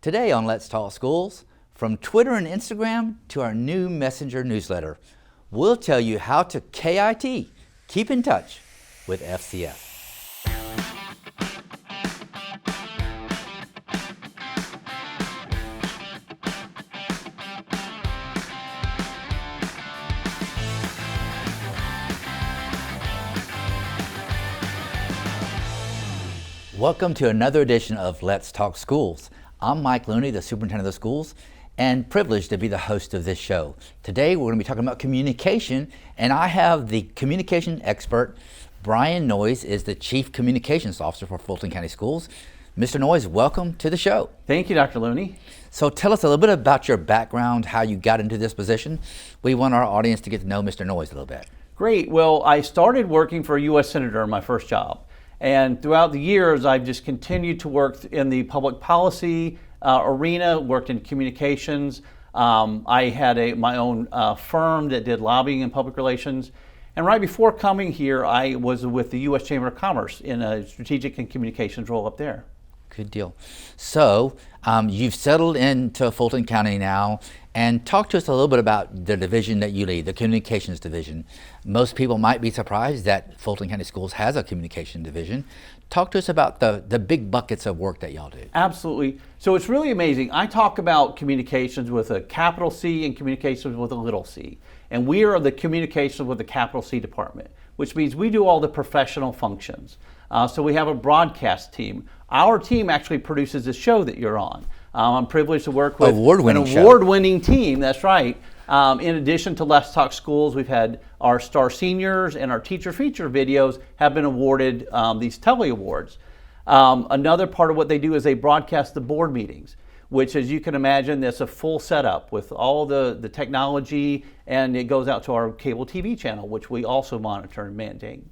Today on Let's Talk Schools, from Twitter and Instagram to our new Messenger newsletter, we'll tell you how to KIT, keep in touch with FCF. Welcome to another edition of Let's Talk Schools. I'm Mike Looney, the superintendent of the schools, and privileged to be the host of this show. Today we're going to be talking about communication, and I have the communication expert. Brian Noyes is the Chief Communications Officer for Fulton County Schools. Mr. Noyes, welcome to the show. Thank you, Dr. Looney. So tell us a little bit about your background, how you got into this position. We want our audience to get to know Mr. Noyes a little bit. Great. Well, I started working for a U.S. Senator in my first job. And throughout the years, I've just continued to work in the public policy arena, worked in communications. I had my own firm that did lobbying and public relations. And right before coming here, I was with the U.S. Chamber of Commerce in a strategic and communications role up there. Good deal. So you've settled into Fulton County now, and talk to us a little bit about the division that you lead, the communications division. Most people might be surprised that Fulton County Schools has a communication division. Talk to us about the big buckets of work that y'all do. Absolutely. So it's really amazing. I talk about communications with a capital C and communications with a little c. And we are the communications with the capital C department, which means we do all the professional functions. So we have a broadcast team. Our team actually produces the show that you're on. I'm privileged to work with an award-winning team, that's right. In addition to Let's Talk Schools, we've had our Star Seniors and our Teacher Feature videos have been awarded these Telly Awards. Another part of what they do is they broadcast the board meetings, which, as you can imagine, that's a full setup with all the technology, and it goes out to our cable TV channel, which we also monitor and mandate.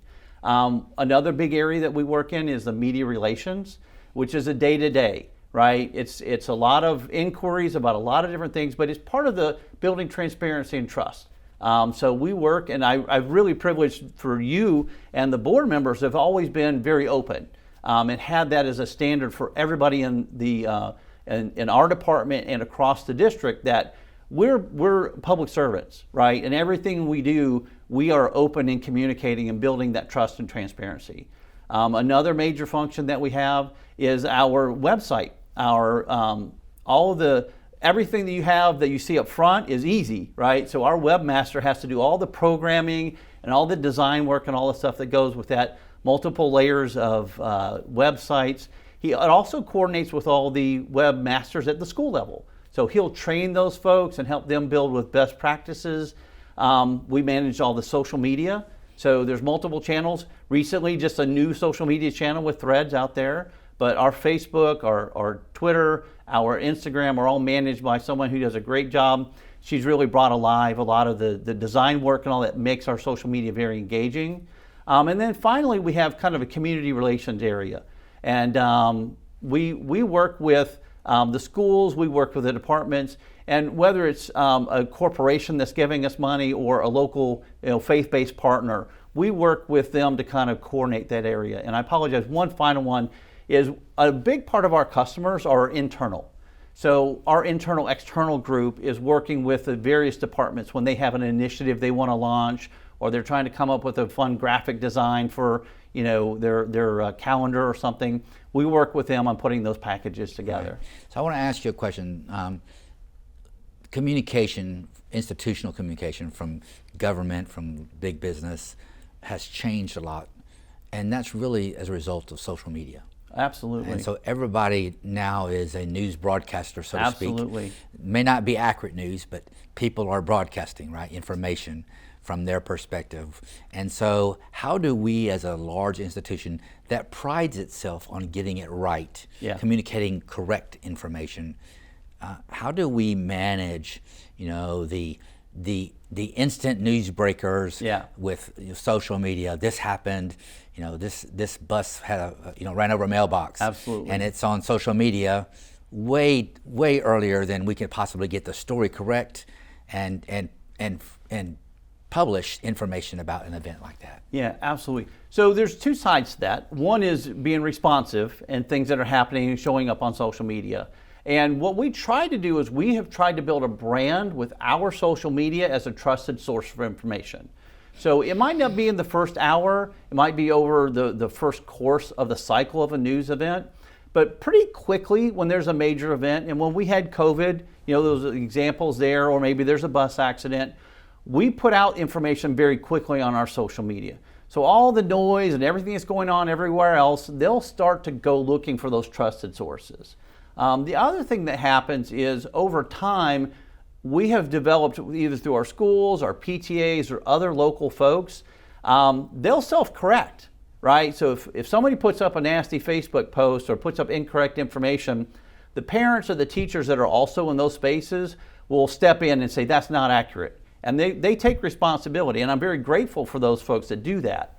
Another big area that we work in is the media relations, which is a day-to-day, right? It's a lot of inquiries about a lot of different things, but it's part of the building transparency and trust. So we work, and I'm really privileged for you, and the board members have always been very open and had that as a standard for everybody in in our department and across the district, that we're public servants, right? And everything we do, we are open in communicating and building that trust and transparency. Another major function that we have is our website. Everything that you have that you see up front is easy, right? So our webmaster has to do all the programming and all the design work and all the stuff that goes with that, multiple layers of websites. It also coordinates with all the webmasters at the school level. So he'll train those folks and help them build with best practices. We manage all the social media. So there's multiple channels. Recently, just a new social media channel with Threads out there. But our Facebook, our Twitter, our Instagram are all managed by someone who does a great job. She's really brought alive a lot of the design work and all that makes our social media very engaging. And then finally, we have kind of a community relations area. And we work with the schools, we work with the departments, and whether it's a corporation that's giving us money or a local faith-based partner, we work with them to kind of coordinate that area. And I apologize, one final one is a big part of our customers are internal. So our internal external group is working with the various departments when they have an initiative they want to launch, or they're trying to come up with a fun graphic design for their calendar or something. We work with them on putting those packages together. Right. So I want to ask you a question. Communication, institutional communication from government, from big business, has changed a lot, and that's really as a result of social media. Absolutely. And so everybody now is a news broadcaster, so to speak. Absolutely. May not be accurate news, but people are broadcasting, right, information from their perspective. And so how do we, as a large institution that prides itself on getting it right, communicating correct information, how do we manage, the instant news breakers with social media? This happened, this bus had ran over a mailbox. Absolutely. And it's on social media way earlier than we could possibly get the story correct and publish information about an event like that. Yeah, absolutely. So there's two sides to that. One is being responsive and things that are happening and showing up on social media. And what we try to do is we have tried to build a brand with our social media as a trusted source for information. So it might not be in the first hour, it might be over the first course of the cycle of a news event, but pretty quickly when there's a major event, and when we had COVID, those examples there, or maybe there's a bus accident, we put out information very quickly on our social media. So all the noise and everything that's going on everywhere else, they'll start to go looking for those trusted sources. The other thing that happens is over time, we have developed either through our schools, our PTAs, or other local folks, they'll self-correct, right? So if somebody puts up a nasty Facebook post or puts up incorrect information, the parents or the teachers that are also in those spaces will step in and say, that's not accurate. And they take responsibility, and I'm very grateful for those folks that do that,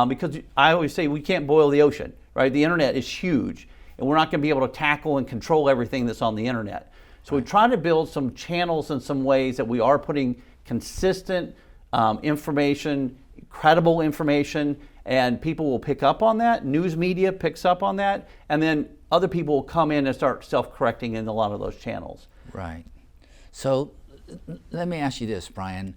because I always say we can't boil the ocean, right? The internet is huge, and we're not going to be able to tackle and control everything that's on the internet. So we try to build some channels and some ways that we are putting consistent information, credible information, and people will pick up on that. News media picks up on that, and then other people will come in and start self-correcting in a lot of those channels. Right. So let me ask you this, Brian.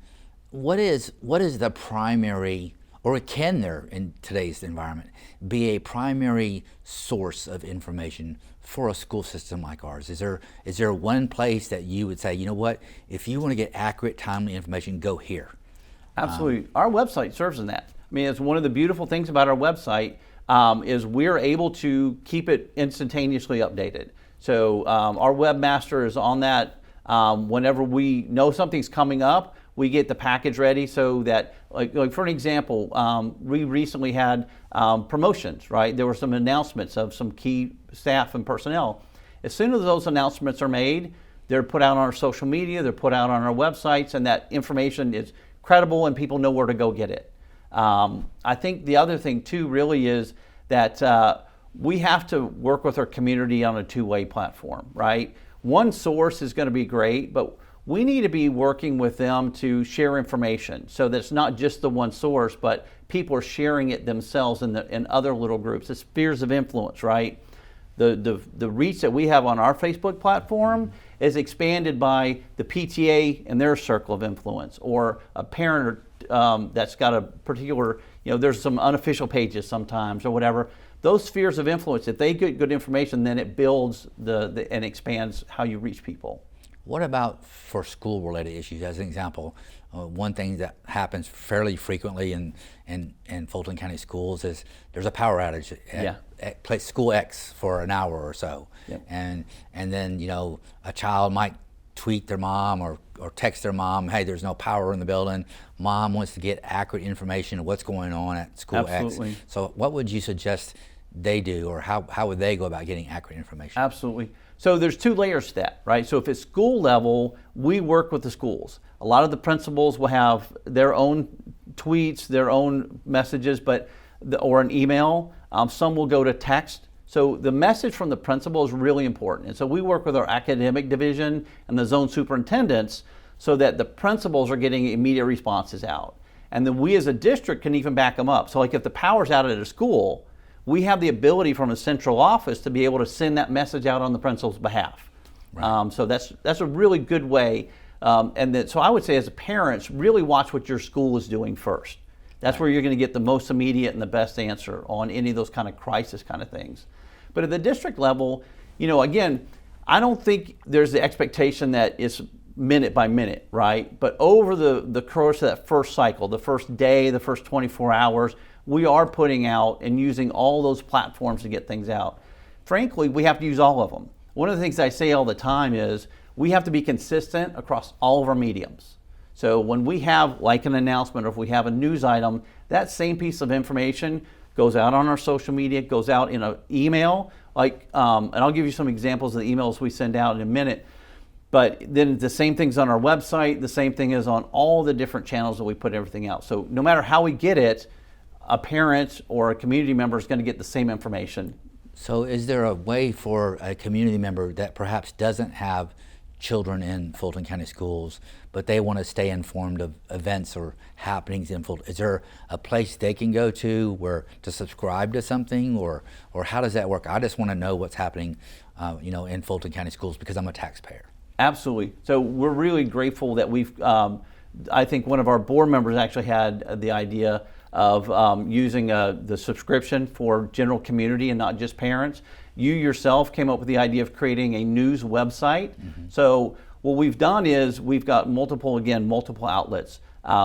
What is the primary, or can there in today's environment be a primary source of information for a school system like ours? Is there one place that you would say, you know what, if you want to get accurate, timely information, go here? Absolutely. Our website serves in that. I mean, it's one of the beautiful things about our website is we're able to keep it instantaneously updated. So our webmaster is on that. Whenever we know something's coming up, we get the package ready so that, like for an example, we recently had promotions, right? There were some announcements of some key staff and personnel. As soon as those announcements are made, they're put out on our social media, they're put out on our websites, and that information is credible and people know where to go get it. I think the other thing too really is that we have to work with our community on a two-way platform, right? One source is going to be great, but we need to be working with them to share information so that it's not just the one source, but people are sharing it themselves in other little groups. It's spheres of influence, right? The reach that we have on our Facebook platform is expanded by the PTA and their circle of influence, or a parent that's got a particular, there's some unofficial pages sometimes or whatever. Those spheres of influence, if they get good information, then it builds and expands how you reach people. What about for school-related issues? As an example, one thing that happens fairly frequently in Fulton County schools is there's a power outage at school X for an hour or so. Yep. And then, a child might tweet their mom or text their mom, hey, there's no power in the building. Mom wants to get accurate information of what's going on at school Absolutely. X. So what would you suggest they do, or how would they go about getting accurate information? Absolutely. So there's two layers to that, right? So if it's school level, we work with the schools. A lot of the principals will have their own tweets, their own messages, or an email. Some will go to text. So the message from the principal is really important. And so we work with our academic division and the zone superintendents so that the principals are getting immediate responses out. And then we as a district can even back them up. So like if the power's out at a school, we have the ability from a central office to be able to send that message out on the principal's behalf. Right. So that's a really good way. So I would say as a parents, really watch what your school is doing first. That's right. Where you're going to get the most immediate and the best answer on any of those kind of crisis kind of things. But at the district level, again, I don't think there's the expectation that it's minute by minute, right? But over the course of that first cycle, the first day, the first 24 hours, we are putting out and using all those platforms to get things out. Frankly, we have to use all of them. One of the things I say all the time is we have to be consistent across all of our mediums. So when we have like an announcement or if we have a news item, that same piece of information goes out on our social media, goes out in an email, and I'll give you some examples of the emails we send out in a minute. But then the same thing's on our website, the same thing is on all the different channels that we put everything out. So no matter how we get it, a parent or a community member is going to get the same information. So is there a way for a community member that perhaps doesn't have children in Fulton County schools, but they want to stay informed of events or happenings in Fulton? Is there a place they can go to subscribe to something, or how does that work? I just want to know what's happening in Fulton County Schools because I'm a taxpayer. Absolutely. So we're really grateful that I think one of our board members actually had the idea of using the subscription for general community and not just parents. You yourself came up with the idea of creating a news website. So what we've done is we've got multiple outlets.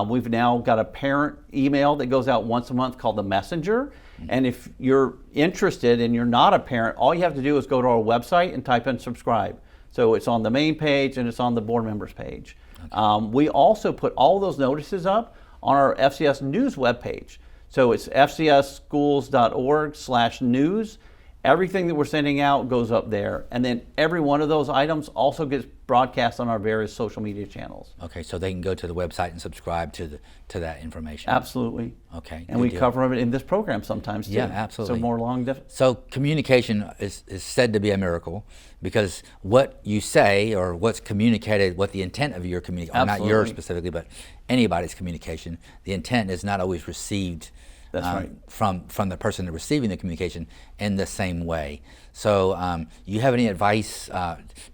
We've now got a parent email that goes out once a month called the Messenger. And if you're interested and you're not a parent, all you have to do is go to our website and type in subscribe. So it's on the main page and it's on the board members page. Okay. We also put all those notices up on our FCS News webpage. So it's fcsschools.org/news. Everything that we're sending out goes up there. And then every one of those items also gets broadcast on our various social media channels. Okay, so they can go to the website and subscribe to that information. Absolutely. Okay. And we cover it in this program sometimes too. Yeah, absolutely. So more long. So communication is said to be a miracle because what you say or what's communicated, what the intent of your communication, not yours specifically, but anybody's communication, the intent is not always received. That's right. From the person receiving the communication in the same way. So you have any advice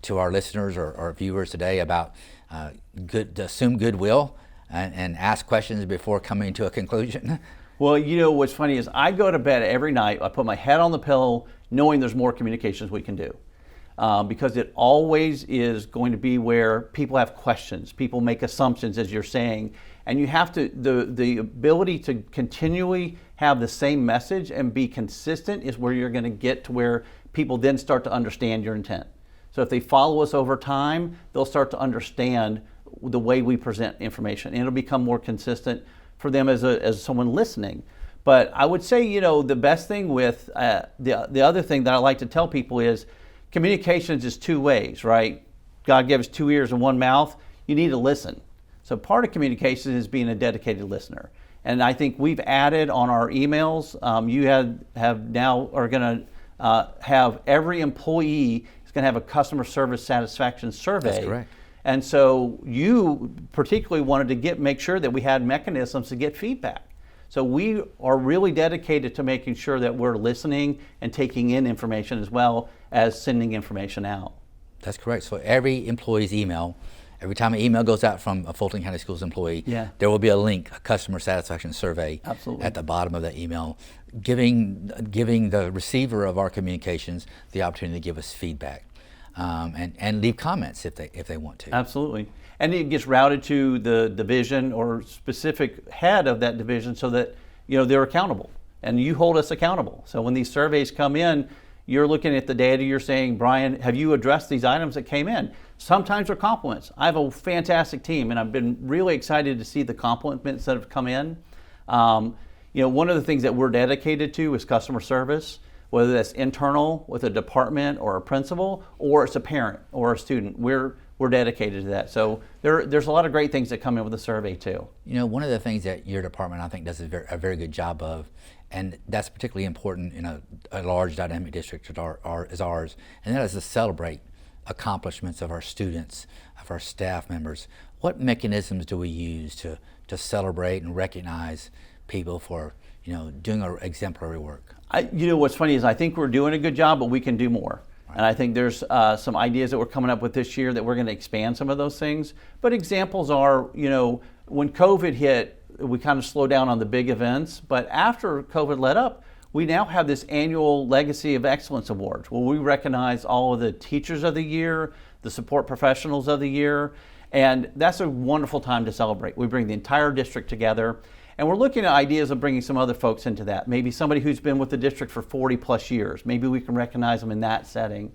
to our listeners or viewers today about to assume goodwill and ask questions before coming to a conclusion? Well, what's funny is I go to bed every night, I put my head on the pillow knowing there's more communications we can do. Because it always is going to be where people have questions, people make assumptions, as you're saying, and you have to, the ability to continually have the same message and be consistent is where you're going to get to where people then start to understand your intent. So if they follow us over time, they'll start to understand the way we present information, and it'll become more consistent for them as someone listening. But I would say, the best thing with the other thing that I like to tell people is communications is two ways, right? God gave us 2 ears and 1 mouth. You need to listen. So part of communication is being a dedicated listener. And I think we've added on our emails, you are going to have every employee is going to have a customer service satisfaction survey. That's correct. And so you particularly wanted to make sure that we had mechanisms to get feedback. So we are really dedicated to making sure that we're listening and taking in information as well as sending information out. That's correct. So every employee's email, every time an email goes out from a Fulton County Schools employee, there will be a link, a customer satisfaction survey at the bottom of that email, giving the receiver of our communications the opportunity to give us feedback and leave comments if they want to. Absolutely. And it gets routed to the division or specific head of that division so that they're accountable and you hold us accountable. So when these surveys come in, you're looking at the data, you're saying, Brian, have you addressed these items that came in? Sometimes they're compliments. I have a fantastic team and I've been really excited to see the compliments that have come in. One of the things that we're dedicated to is customer service, whether that's internal with a department or a principal, or it's a parent or a student. We're dedicated to that. So there's a lot of great things that come in with the survey too. One of the things that your department, I think, does a very good job of, and that's particularly important in a large dynamic district as ours, and that is to celebrate accomplishments of our students, of our staff members. What mechanisms do we use to celebrate and recognize people for doing our exemplary work? What's funny is I think we're doing a good job, but we can do more. Right. And I think there's some ideas that we're coming up with this year that we're going to expand some of those things. But examples are, when COVID hit, we kind of slowed down on the big events. But after COVID let up, we now have this annual Legacy of Excellence Awards where we recognize all of the teachers of the year, the support professionals of the year. And that's a wonderful time to celebrate. We bring the entire district together. And we're looking at ideas of bringing some other folks into that. Maybe somebody who's been with the district for 40 plus years. Maybe we can recognize them in that setting.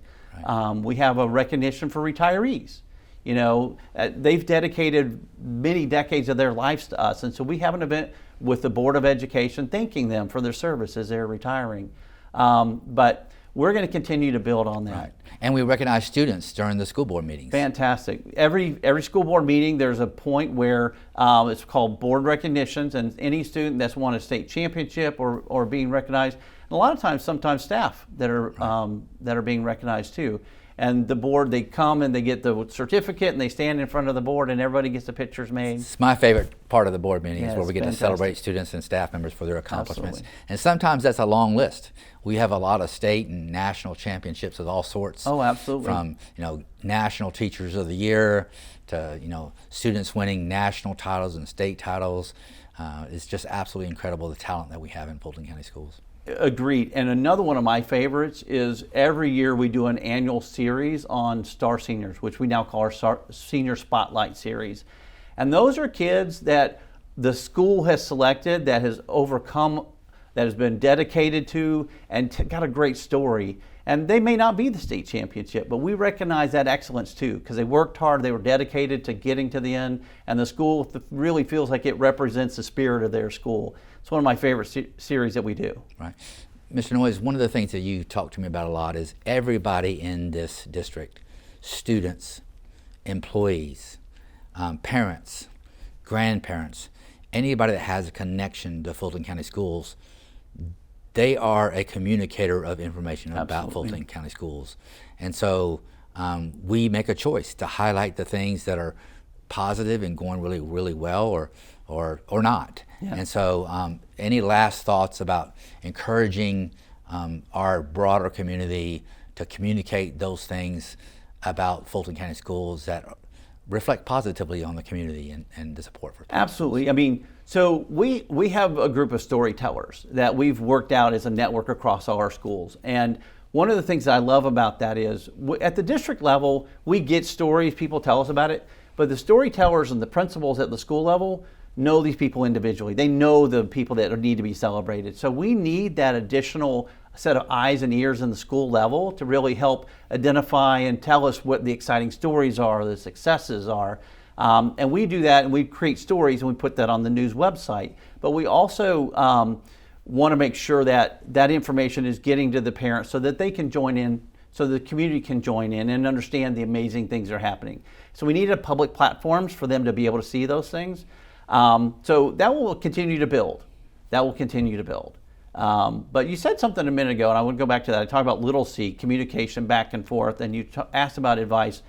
Right. We have a recognition for retirees. They've dedicated many decades of their lives to us. And so we have an event with the Board of Education thanking them for their service as they're retiring. But we're going to continue to build on that. Right. And we recognize students during the school board meetings. Fantastic. Every school board meeting, there's a point where it's called board recognitions, and any student that's won a state championship or being recognized, and a lot of times, sometimes staff that are being recognized too. and the board, they come and they get the certificate and they stand in front of the board and everybody gets the pictures made. It's my favorite part of the board meeting, Yeah, is where it's we get to fantastic. celebrate students and staff members for their accomplishments. Absolutely. And sometimes that's a long list. We have a lot of state and national championships of all sorts. Oh, absolutely. From National Teachers of the Year to students winning national titles and state titles. It's just absolutely incredible the talent that we have in Fulton County Schools. Agreed. And another one of my favorites is every year we do an annual series on Star Seniors, which we now call our Senior Spotlight Series. And those are kids that the school has selected, that has overcome, that has been dedicated to, and got a great story. And they may not be the state championship, but we recognize that excellence too, because they worked hard, they were dedicated to getting to the end, and the school really feels like it represents the spirit of their school. It's one of my favorite series that we do. Right. Mr. Noyes, one of the things that you talk to me about a lot is everybody in this district, students, employees, parents, grandparents, anybody that has a connection to Fulton County Schools, they are a communicator of information about Fulton County Schools. And so we make a choice to highlight the things that are positive and going really, really well, or not. Yeah. And so any last thoughts about encouraging our broader community to communicate those things about Fulton County Schools that reflect positively on the community and the support for Absolutely. I mean, so we have a group of storytellers that we've worked out as a network across all our schools. And one of the things that I love about that is at the district level, we get stories, people tell us about it, but the storytellers and the principals at the school level know these people individually. They know the people that need to be celebrated. So we need that additional set of eyes and ears in the school level to really help identify and tell us what the exciting stories are, the successes are. And we do that, and we create stories and we put that on the news website. But we also want to make sure that that information is getting to the parents so that they can join in, so the community can join in and understand the amazing things that are happening. So we needed public platforms for them to be able to see those things. So that will continue to build. That will continue to build. But you said something a minute ago, and I would go back to that. I talked about Little C, communication back and forth, and you asked about advice.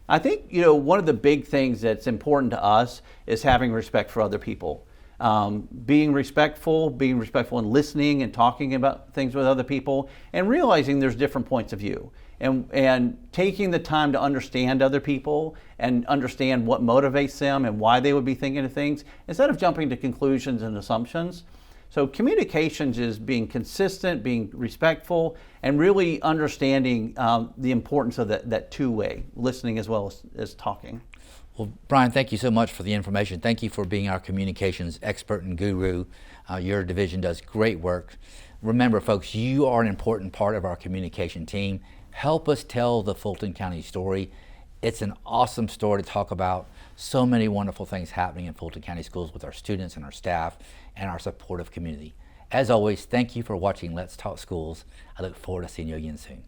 I think one of the big things that's important to us is having respect for other people. Being respectful and listening and talking about things with other people, and realizing there's different points of view. And taking the time to understand other people and understand what motivates them and why they would be thinking of things, instead of jumping to conclusions and assumptions. So communications is being consistent, being respectful, and really understanding the importance of that two-way, listening as well as talking. Well, Brian, thank you so much for the information. Thank you for being our communications expert and guru. Your division does great work. Remember, folks, you are an important part of our communication team. Help us tell the Fulton County story. It's an awesome story to talk about. So many wonderful things happening in Fulton County Schools with our students and our staff and our supportive community. As always, thank you for watching Let's Talk Schools. I look forward to seeing you again soon.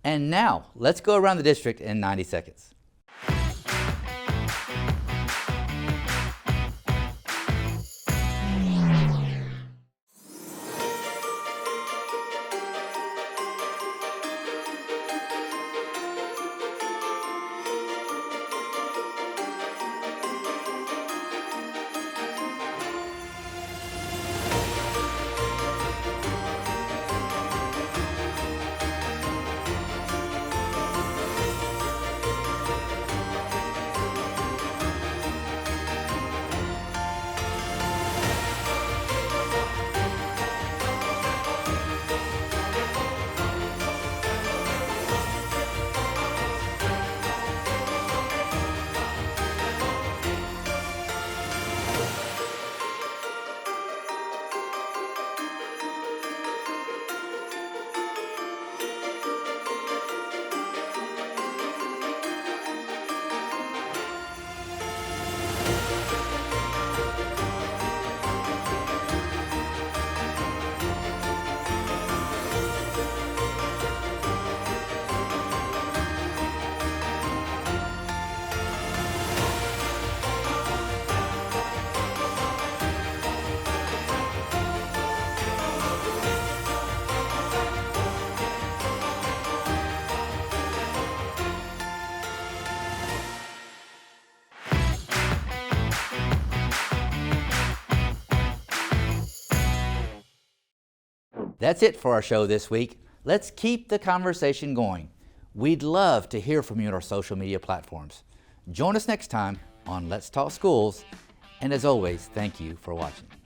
And now, let's go around the district in 90 seconds. That's it for our show this week. Let's keep the conversation going. We'd love to hear from you on our social media platforms. Join us next time on Let's Talk Schools. And as always, thank you for watching.